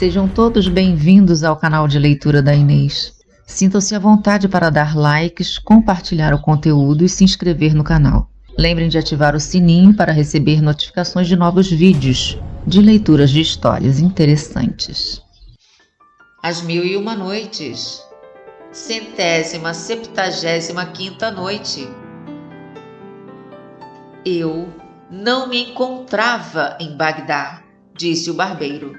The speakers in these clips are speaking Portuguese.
Sejam todos bem-vindos ao canal de leitura da Inês. Sintam-se à vontade para dar likes, compartilhar o conteúdo e se inscrever no canal. Lembrem de ativar o sininho para receber notificações de novos vídeos de leituras de histórias interessantes. As Mil e Uma Noites, 175ª noite. Eu não me encontrava em Bagdá, disse o barbeiro,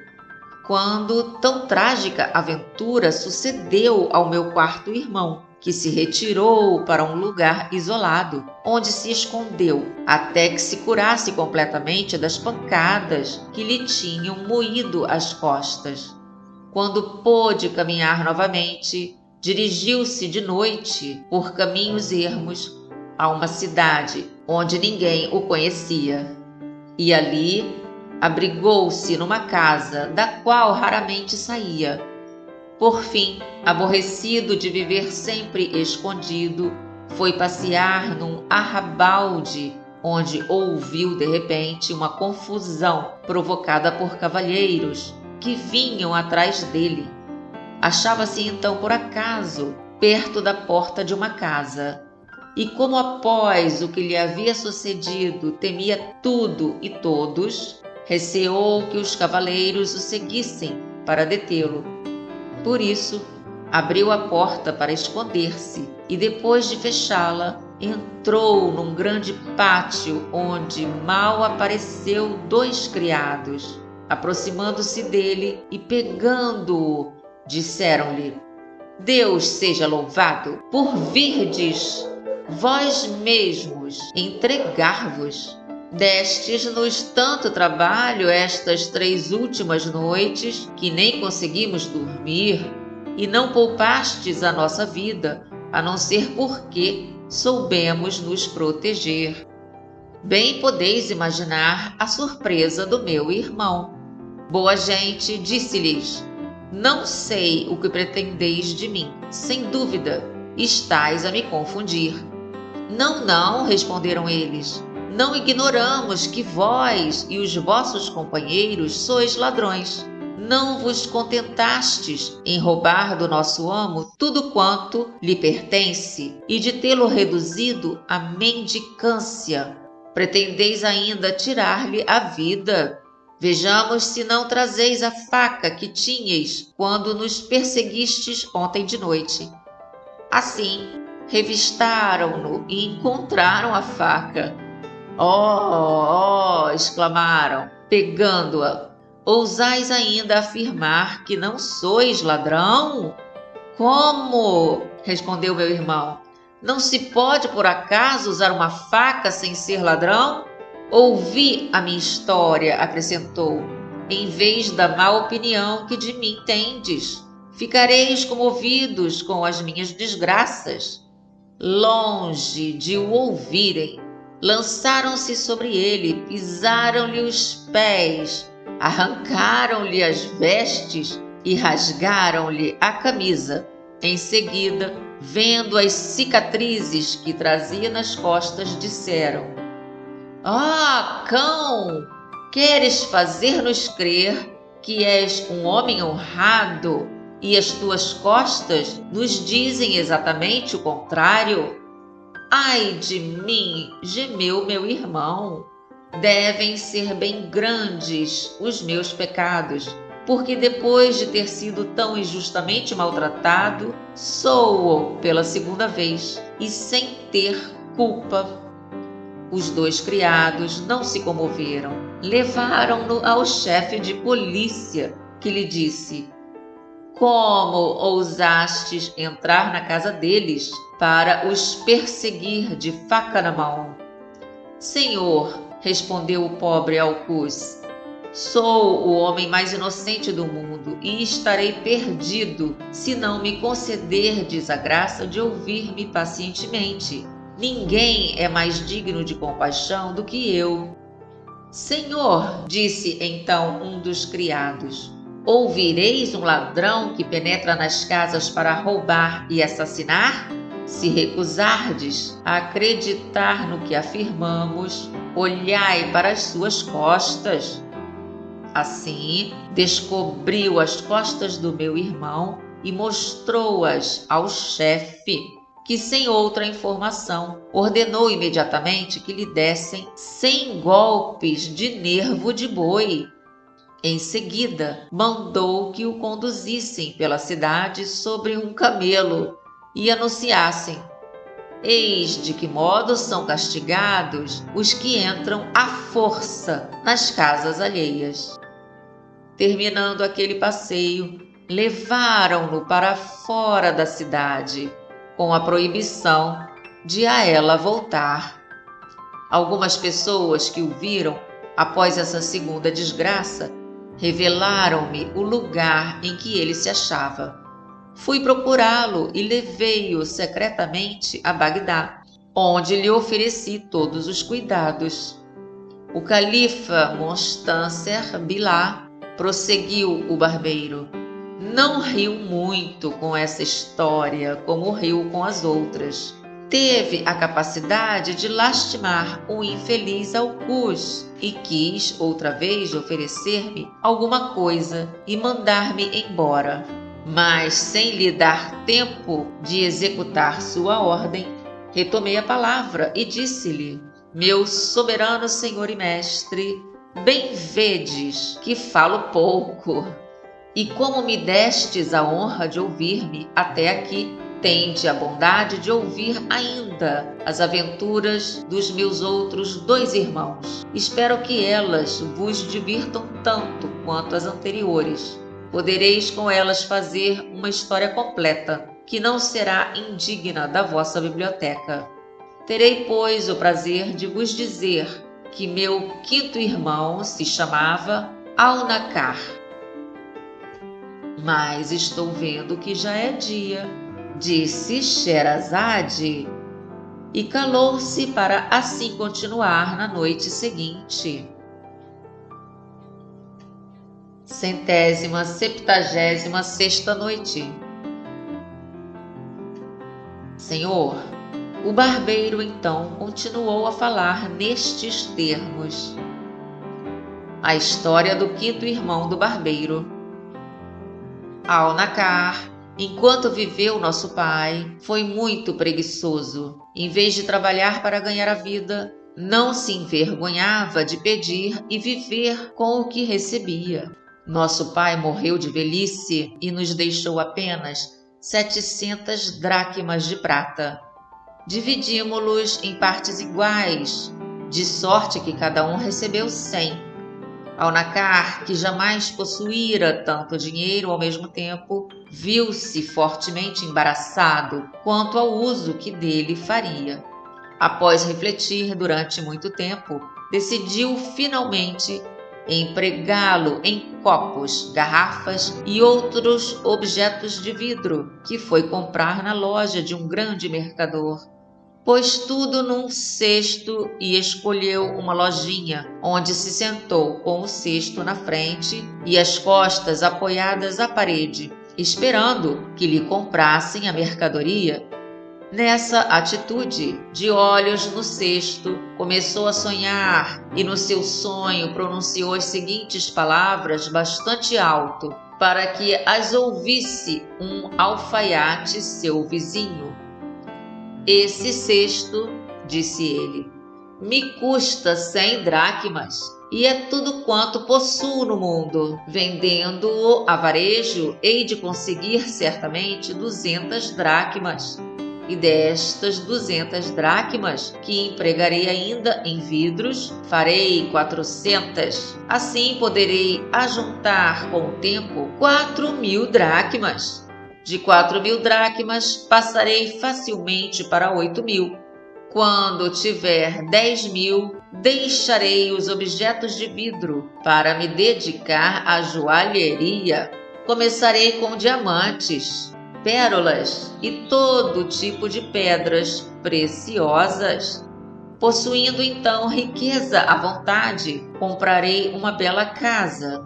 quando tão trágica aventura sucedeu ao meu quarto irmão, que se retirou para um lugar isolado, onde se escondeu até que se curasse completamente das pancadas que lhe tinham moído as costas. Quando pôde caminhar novamente, dirigiu-se de noite por caminhos ermos a uma cidade onde ninguém o conhecia, e ali abrigou-se numa casa da qual raramente saía. Por fim, aborrecido de viver sempre escondido, foi passear num arrabalde, onde ouviu de repente uma confusão provocada por cavalheiros que vinham atrás dele. Achava-se então por acaso perto da porta de uma casa, e como após o que lhe havia sucedido temia tudo e todos, receou que os cavaleiros o seguissem para detê-lo. Por isso, abriu a porta para esconder-se e, depois de fechá-la, entrou num grande pátio onde mal apareceu 2 criados. Aproximando-se dele e pegando-o, disseram-lhe: Deus seja louvado por virdes vós mesmos entregar-vos. Destes-nos tanto trabalho estas 3 últimas noites que nem conseguimos dormir, e não poupastes a nossa vida, a não ser porque soubemos nos proteger. Bem podeis imaginar a surpresa do meu irmão. Boa gente, disse-lhes: Não sei o que pretendeis de mim. Sem dúvida, estais a me confundir. Não, responderam eles. Não ignoramos que vós e os vossos companheiros sois ladrões. Não vos contentastes em roubar do nosso amo tudo quanto lhe pertence e de tê-lo reduzido à mendicância. Pretendeis ainda tirar-lhe a vida? Vejamos se não trazeis a faca que tinhais quando nos perseguistes ontem de noite. Assim, revistaram-no e encontraram a faca. Oh! Exclamaram, pegando-a. Ousais ainda afirmar que não sois ladrão? Como? Respondeu meu irmão. Não se pode por acaso usar uma faca sem ser ladrão? Ouvi a minha história, acrescentou, em vez da má opinião que de mim tendes. Ficareis comovidos com as minhas desgraças. Longe de o ouvirem, lançaram-se sobre ele, pisaram-lhe os pés, arrancaram-lhe as vestes e rasgaram-lhe a camisa. Em seguida, vendo as cicatrizes que trazia nas costas, disseram: Ah, cão! Queres fazer-nos crer que és um homem honrado e as tuas costas nos dizem exatamente o contrário? Ai de mim, gemeu meu irmão. Devem ser bem grandes os meus pecados, porque depois de ter sido tão injustamente maltratado, sou-o pela 2ª vez e sem ter culpa. Os 2 criados não se comoveram. Levaram-no ao chefe de polícia, que lhe disse: Como ousastes entrar na casa deles para os perseguir de faca na mão? Senhor, respondeu o pobre alcuz, sou o homem mais inocente do mundo e estarei perdido se não me concederdes a graça de ouvir-me pacientemente. Ninguém é mais digno de compaixão do que eu. Senhor, disse então um dos criados, ouvireis um ladrão que penetra nas casas para roubar e assassinar? Se recusardes a acreditar no que afirmamos, olhai para as suas costas. Assim, descobriu as costas do meu irmão e mostrou-as ao chefe, que, sem outra informação, ordenou imediatamente que lhe dessem 100 golpes de nervo de boi. Em seguida, mandou que o conduzissem pela cidade sobre um camelo e anunciassem: eis de que modo são castigados os que entram à força nas casas alheias. Terminando aquele passeio, levaram-no para fora da cidade, com a proibição de a ela voltar. Algumas pessoas que o viram após essa segunda desgraça revelaram-me o lugar em que ele se achava. Fui procurá-lo e levei-o secretamente a Bagdá, onde lhe ofereci todos os cuidados. O califa Monstanser Billah, prosseguiu o barbeiro, não riu muito com essa história como riu com as outras. Teve a capacidade de lastimar o infeliz Alcuz e quis outra vez oferecer-me alguma coisa e mandar-me embora. Mas, sem lhe dar tempo de executar sua ordem, retomei a palavra e disse-lhe: meu soberano senhor e mestre, bem vedes que falo pouco, e como me destes a honra de ouvir-me até aqui, tende a bondade de ouvir ainda as aventuras dos meus outros 2 irmãos. Espero que elas vos divirtam tanto quanto as anteriores. Podereis com elas fazer uma história completa, que não será indigna da vossa biblioteca. Terei, pois, o prazer de vos dizer que meu 5º irmão se chamava Al-Nakar. Mas estou vendo que já é dia, disse Sherazade, e calou-se para assim continuar na noite seguinte. 176ª noite. Senhor, o barbeiro então continuou a falar nestes termos. A história do 5º irmão do barbeiro. Al-Nakar, enquanto viveu nosso pai, foi muito preguiçoso. Em vez de trabalhar para ganhar a vida, não se envergonhava de pedir e viver com o que recebia. Nosso pai morreu de velhice e nos deixou apenas 700 dracmas de prata. Dividimos-los em partes iguais, de sorte que cada um recebeu 100. Al-Nakar, que jamais possuíra tanto dinheiro ao mesmo tempo, viu-se fortemente embaraçado quanto ao uso que dele faria. Após refletir durante muito tempo, decidiu finalmente empregá-lo em copos, garrafas e outros objetos de vidro que foi comprar na loja de um grande mercador. Pôs tudo num cesto e escolheu uma lojinha, onde se sentou com o cesto na frente e as costas apoiadas à parede, esperando que lhe comprassem a mercadoria. Nessa atitude, de olhos no cesto, começou a sonhar e no seu sonho pronunciou as seguintes palavras bastante alto, para que as ouvisse um alfaiate seu vizinho. Esse cesto, disse ele, me custa 100 dracmas e é tudo quanto possuo no mundo. Vendendo-o a varejo, hei de conseguir certamente 200 dracmas. E destas 200 dracmas, que empregarei ainda em vidros, farei 400. Assim poderei ajuntar com o tempo 4.000 dracmas. De 4.000 dracmas, passarei facilmente para 8.000. Quando tiver 10.000, deixarei os objetos de vidro para me dedicar à joalheria. Começarei com diamantes, pérolas e todo tipo de pedras preciosas. Possuindo então riqueza à vontade, comprarei uma bela casa,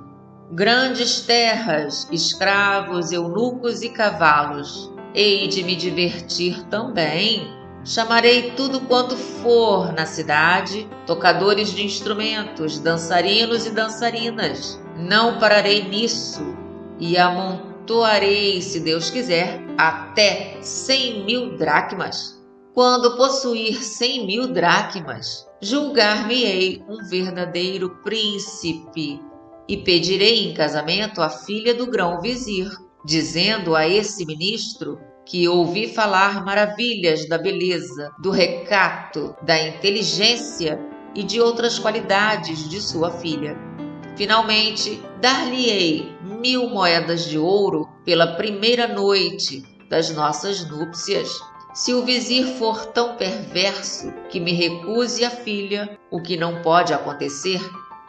grandes terras, escravos, eunucos e cavalos. Hei de me divertir também. Chamarei tudo quanto for na cidade, tocadores de instrumentos, dançarinos e dançarinas. Não pararei nisso e amontoarei, se Deus quiser, até 100.000 dracmas. Quando possuir 100.000 dracmas, julgar-me-ei um verdadeiro príncipe e pedirei em casamento a filha do grão-vizir, dizendo a esse ministro que ouvi falar maravilhas da beleza, do recato, da inteligência e de outras qualidades de sua filha. Finalmente, dar-lhe-ei 1.000 moedas de ouro pela primeira noite das nossas núpcias. Se o vizir for tão perverso que me recuse a filha, o que não pode acontecer,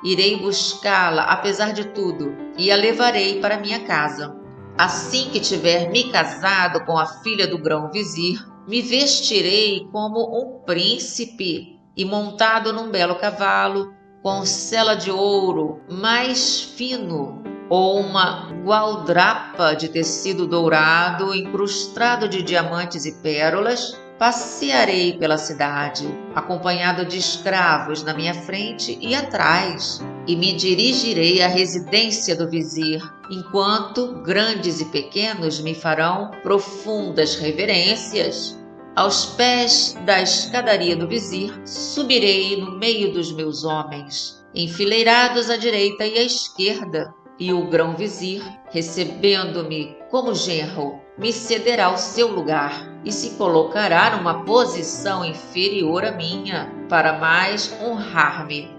irei buscá-la apesar de tudo e a levarei para minha casa. Assim que tiver me casado com a filha do grão-vizir, me vestirei como um príncipe e montado num belo cavalo, com sela de ouro mais fino, ou uma gualdrapa de tecido dourado incrustado de diamantes e pérolas, passearei pela cidade, acompanhado de escravos na minha frente e atrás, e me dirigirei à residência do vizir, enquanto grandes e pequenos me farão profundas reverências. Aos pés da escadaria do vizir, subirei no meio dos meus homens, enfileirados à direita e à esquerda, e o grão-vizir, recebendo-me como genro, me cederá o seu lugar e se colocará numa posição inferior à minha, para mais honrar-me.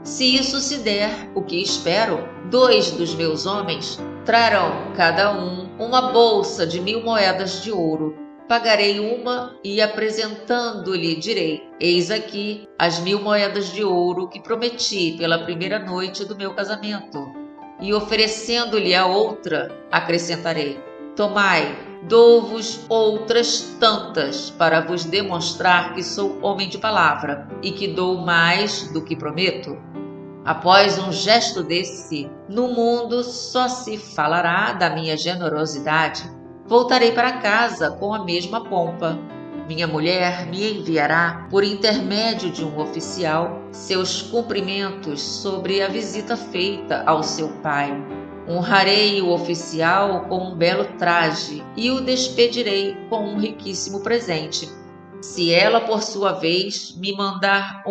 Se isso se der, o que espero, 2 dos meus homens trarão cada um uma bolsa de 1.000 moedas de ouro. Pagarei uma e, apresentando-lhe, direi: eis aqui as 1.000 moedas de ouro que prometi pela primeira noite do meu casamento. E oferecendo-lhe a outra, acrescentarei: tomai, dou-vos outras tantas para vos demonstrar que sou homem de palavra e que dou mais do que prometo. Após um gesto desse, no mundo só se falará da minha generosidade. Voltarei para casa com a mesma pompa. Minha mulher me enviará, por intermédio de um oficial, seus cumprimentos sobre a visita feita ao seu pai. Honrarei o oficial com um belo traje e o despedirei com um riquíssimo presente. Se ela, por sua vez, me mandar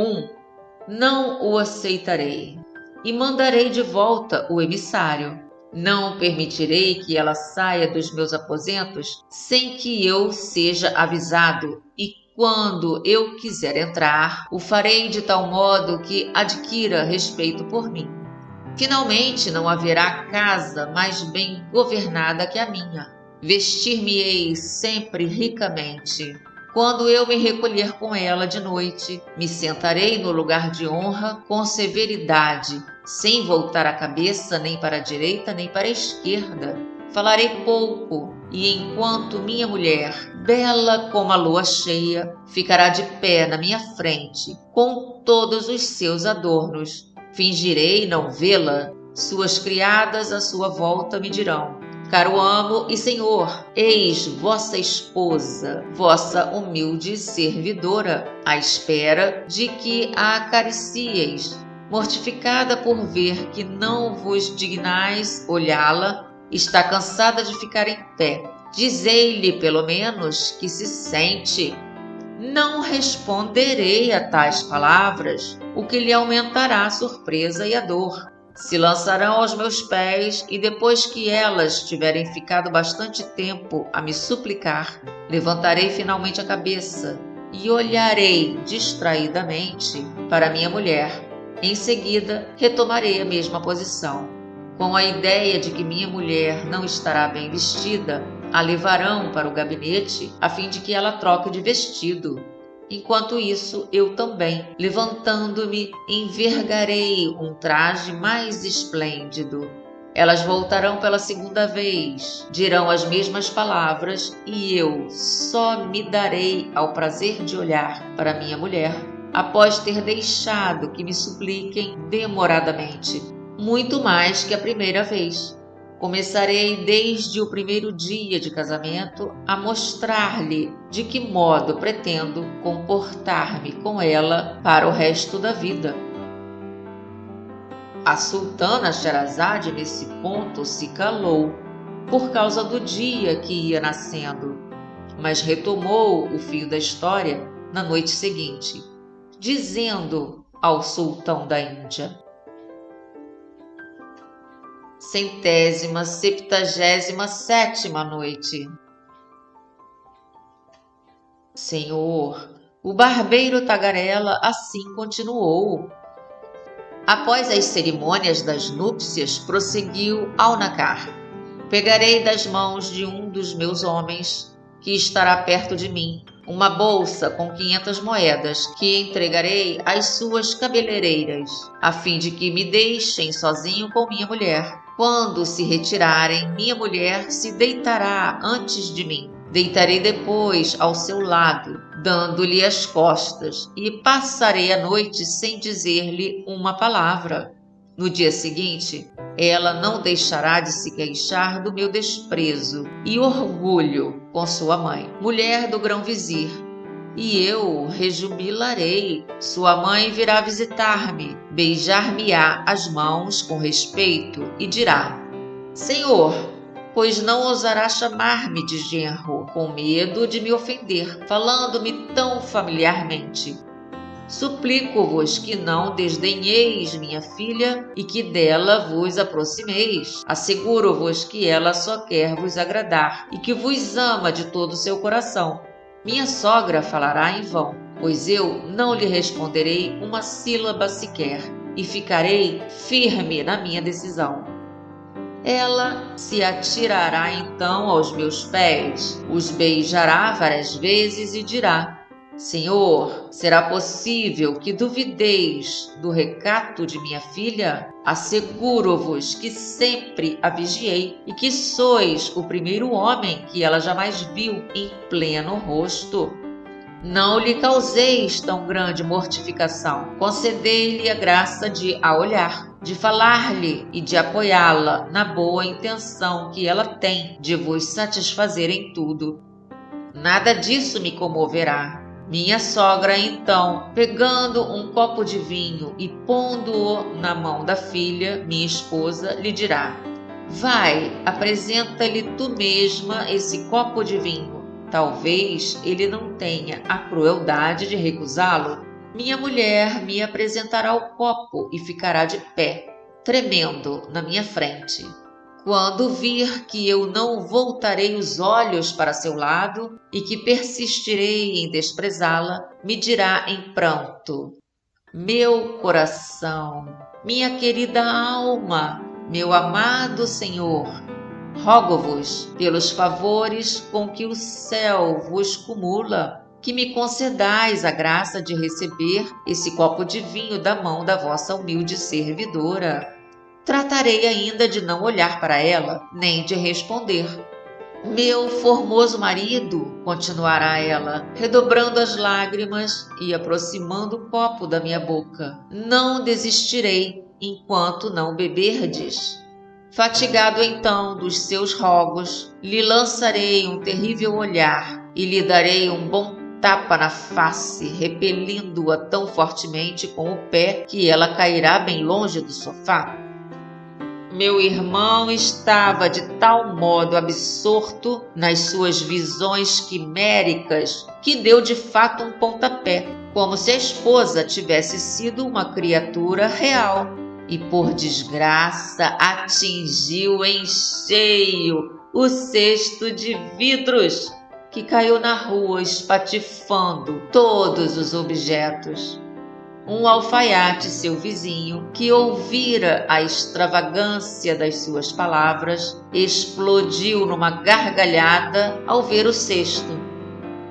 não o aceitarei e mandarei de volta o emissário. Não permitirei que ela saia dos meus aposentos sem que eu seja avisado, e quando eu quiser entrar, o farei de tal modo que adquira respeito por mim. Finalmente, não haverá casa mais bem governada que a minha. Vestir-me-ei sempre ricamente. Quando eu me recolher com ela de noite, me sentarei no lugar de honra com severidade, sem voltar a cabeça nem para a direita nem para a esquerda. Falarei pouco, e enquanto minha mulher, bela como a lua cheia, ficará de pé na minha frente, com todos os seus adornos, fingirei não vê-la. Suas criadas à sua volta me dirão: caro amo e senhor, eis vossa esposa, vossa humilde servidora, à espera de que a acaricieis. Mortificada por ver que não vos dignais olhá-la, está cansada de ficar em pé. Dizei-lhe, pelo menos, que se sente. Não responderei a tais palavras, o que lhe aumentará a surpresa e a dor. Se lançarão aos meus pés, e depois que elas tiverem ficado bastante tempo a me suplicar, levantarei finalmente a cabeça e olharei distraidamente para minha mulher. Em seguida, retomarei a mesma posição. Com a ideia de que minha mulher não estará bem vestida, a levarão para o gabinete a fim de que ela troque de vestido. Enquanto isso, eu também, levantando-me, envergarei um traje mais esplêndido. Elas voltarão pela segunda vez, dirão as mesmas palavras e eu só me darei ao prazer de olhar para minha mulher, após ter deixado que me supliquem demoradamente, muito mais que a primeira vez. Começarei desde o primeiro dia de casamento a mostrar-lhe de que modo pretendo comportar-me com ela para o resto da vida. A sultana Sherazade, nesse ponto, se calou, por causa do dia que ia nascendo, mas retomou o fio da história na noite seguinte, dizendo ao sultão da Índia: 177ª noite. Senhor, o barbeiro tagarela assim continuou. Após as cerimônias das núpcias, prosseguiu Alnacar: pegarei das mãos de um dos meus homens, que estará perto de mim, uma bolsa com 500 moedas, que entregarei às suas cabeleireiras, a fim de que me deixem sozinho com minha mulher. Quando se retirarem, minha mulher se deitará antes de mim. Deitarei depois ao seu lado, dando-lhe as costas, e passarei a noite sem dizer-lhe uma palavra. No dia seguinte, ela não deixará de se queixar do meu desprezo e orgulho com sua mãe, mulher do grão-vizir, e eu rejubilarei. Sua mãe virá visitar-me, beijar-me-á as mãos com respeito e dirá: Senhor, pois não ousará chamar-me de genro, com medo de me ofender, falando-me tão familiarmente. Suplico-vos que não desdenheis minha filha e que dela vos aproximeis. Asseguro-vos que ela só quer vos agradar e que vos ama de todo o seu coração. Minha sogra falará em vão, pois eu não lhe responderei uma sílaba sequer e ficarei firme na minha decisão. Ela se atirará então aos meus pés, os beijará várias vezes e dirá: Senhor, será possível que duvideis do recato de minha filha? Asseguro-vos que sempre a vigiei e que sois o primeiro homem que ela jamais viu em pleno rosto. Não lhe causeis tão grande mortificação. Concedei-lhe a graça de a olhar, de falar-lhe e de apoiá-la na boa intenção que ela tem de vos satisfazer em tudo. Nada disso me comoverá. Minha sogra, então, pegando um copo de vinho e pondo-o na mão da filha, minha esposa, lhe dirá: Vai, apresenta-lhe tu mesma esse copo de vinho. Talvez ele não tenha a crueldade de recusá-lo. Minha mulher me apresentará o copo e ficará de pé, tremendo, na minha frente. Quando vir que eu não voltarei os olhos para seu lado e que persistirei em desprezá-la, me dirá em pranto: Meu coração, minha querida alma, meu amado Senhor, rogo-vos, pelos favores com que o céu vos cumula, que me concedais a graça de receber esse copo de vinho da mão da vossa humilde servidora. Tratarei ainda de não olhar para ela, nem de responder. Meu formoso marido, continuará ela, redobrando as lágrimas e aproximando o copo da minha boca, não desistirei enquanto não beberdes. Fatigado então dos seus rogos, lhe lançarei um terrível olhar e lhe darei um bom tapa na face, repelindo-a tão fortemente com o pé que ela cairá bem longe do sofá. Meu irmão estava de tal modo absorto nas suas visões quiméricas que deu de fato um pontapé, como se a esposa tivesse sido uma criatura real, e por desgraça atingiu em cheio o cesto de vidros, que caiu na rua espatifando todos os objetos. Um alfaiate, seu vizinho, que ouvira a extravagância das suas palavras, explodiu numa gargalhada ao ver o cesto.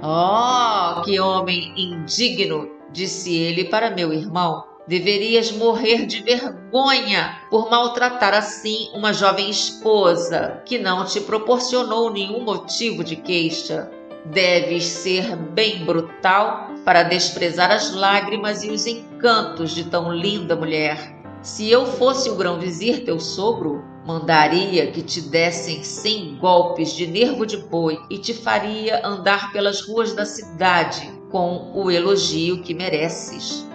Oh, que homem indigno! Disse ele para meu irmão. Deverias morrer de vergonha por maltratar assim uma jovem esposa que não te proporcionou nenhum motivo de queixa. Deves ser bem brutal para desprezar as lágrimas e os encantos de tão linda mulher. Se eu fosse o grão-vizir teu sogro, mandaria que te dessem 100 golpes de nervo de boi e te faria andar pelas ruas da cidade com o elogio que mereces.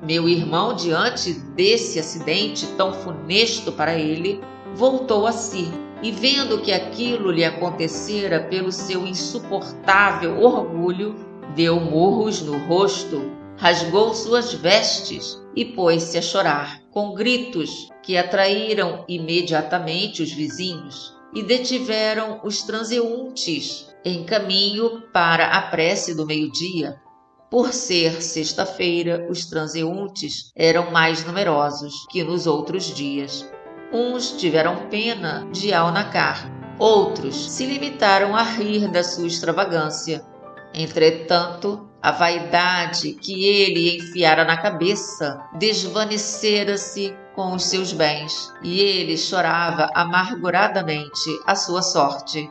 Meu irmão, diante desse acidente tão funesto para ele, voltou a si e, vendo que aquilo lhe acontecera pelo seu insuportável orgulho, deu murros no rosto, rasgou suas vestes e pôs-se a chorar, com gritos que atraíram imediatamente os vizinhos e detiveram os transeuntes em caminho para a prece do meio-dia. Por ser sexta-feira, os transeuntes eram mais numerosos que nos outros dias. Uns tiveram pena de Alnacar, outros se limitaram a rir da sua extravagância. Entretanto, a vaidade que ele enfiara na cabeça desvanecera-se com os seus bens, e ele chorava amarguradamente a sua sorte.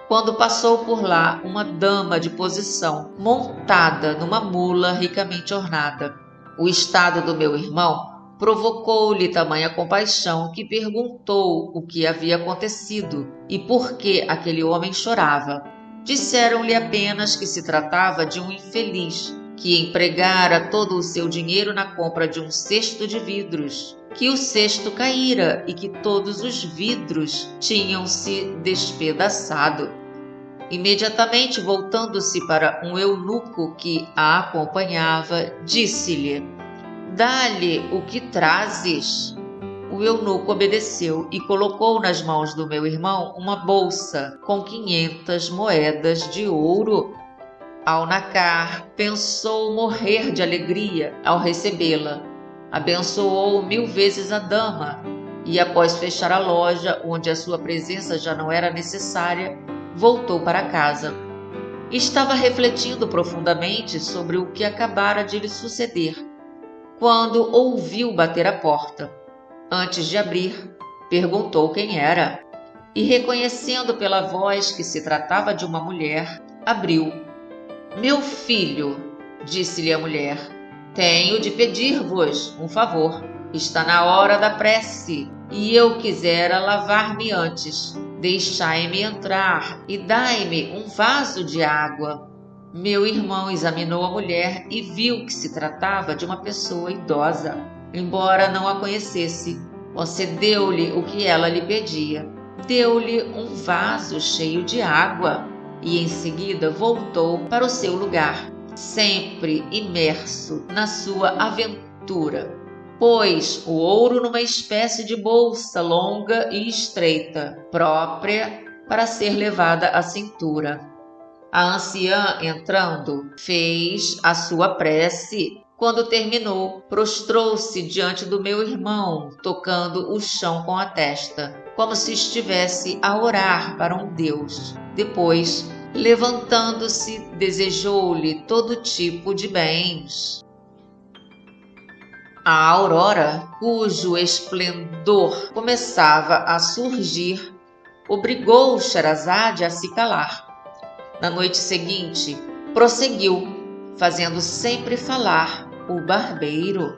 Quando passou por lá uma dama de posição, montada numa mula ricamente ornada. O estado do meu irmão provocou-lhe tamanha compaixão que perguntou o que havia acontecido e por que aquele homem chorava. Disseram-lhe apenas que se tratava de um infeliz que empregara todo o seu dinheiro na compra de um cesto de vidros, que o cesto caíra e que todos os vidros tinham se despedaçado. Imediatamente voltando-se para um eunuco que a acompanhava, disse-lhe: "Dá-lhe o que trazes." O eunuco obedeceu e colocou nas mãos do meu irmão uma bolsa com 500 moedas de ouro. Alnacar pensou morrer de alegria ao recebê-la. Abençoou 1000 vezes a dama e, após fechar a loja, onde a sua presença já não era necessária, voltou para casa. Estava refletindo profundamente sobre o que acabara de lhe suceder, quando ouviu bater à porta. Antes de abrir, perguntou quem era e, reconhecendo pela voz que se tratava de uma mulher, abriu. "Meu filho", disse-lhe a mulher, "tenho de pedir-vos um favor. Está na hora da prece e eu quisera lavar-me antes. Deixai-me entrar e dai-me um vaso de água." Meu irmão examinou a mulher e viu que se tratava de uma pessoa idosa. Embora não a conhecesse, concedeu-lhe o que ela lhe pedia. Deu-lhe um vaso cheio de água e em seguida voltou para o seu lugar, sempre imerso na sua aventura. Pôs o ouro numa espécie de bolsa longa e estreita, própria para ser levada à cintura. A anciã, entrando, fez a sua prece. Quando terminou, prostrou-se diante do meu irmão, tocando o chão com a testa, como se estivesse a orar para um deus. Depois, levantando-se, desejou-lhe todo tipo de bens. A aurora, cujo esplendor começava a surgir, obrigou Sherazade a se calar. Na noite seguinte, prosseguiu, fazendo sempre falar o barbeiro.